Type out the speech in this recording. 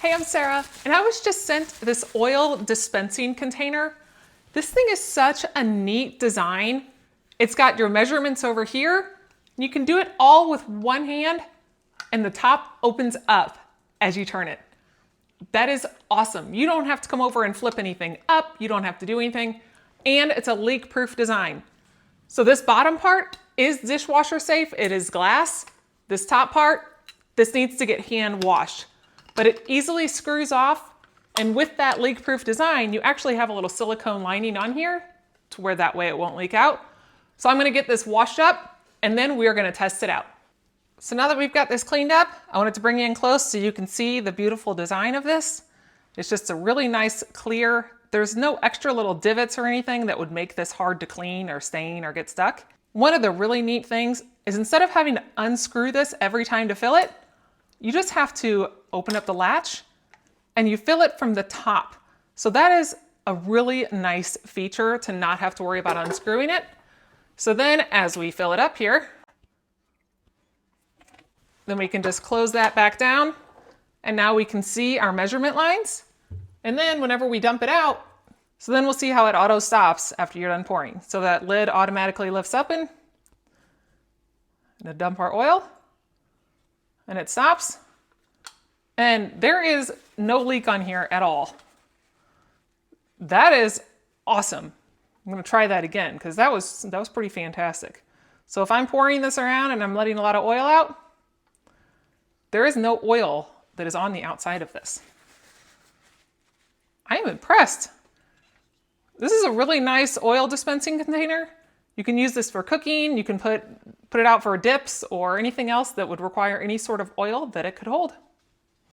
Hey, I'm Sarah, and I was just sent this oil dispensing container. This thing is such a neat design. It's got your measurements over here. You can do it all with one hand, and the top opens up as you turn it. That is awesome. You don't have to come over and flip anything up. You don't have to do anything. And it's a leak-proof design. So this bottom part is dishwasher safe. It is glass. This top part, this needs to get hand washed. But it easily screws off. And with that leak-proof design, you actually have a little silicone lining on here to where that way it won't leak out. So I'm gonna get this washed up and then we're gonna test it out. So now that we've got this cleaned up, I wanted to bring you in close so you can see the beautiful design of this. It's just a really nice, clear, there's no extra little divots or anything that would make this hard to clean or stain or get stuck. One of the really neat things is instead of having to unscrew this every time to fill it, you just have to open up the latch and you fill it from the top. So that is a really nice feature to not have to worry about unscrewing it. So then as we fill it up here, then we can just close that back down and now we can see our measurement lines. And then whenever we dump it out, so then we'll see how it auto stops after you're done pouring. So that lid automatically lifts open and dump our oil and it stops. And there is no leak on here at all. That is awesome. I'm gonna try that again because that was pretty fantastic. So if I'm pouring this around and I'm letting a lot of oil out, there is no oil that is on the outside of this. I am impressed. This is a really nice oil dispensing container. You can use this for cooking. You can put it out for dips or anything else that would require any sort of oil that it could hold.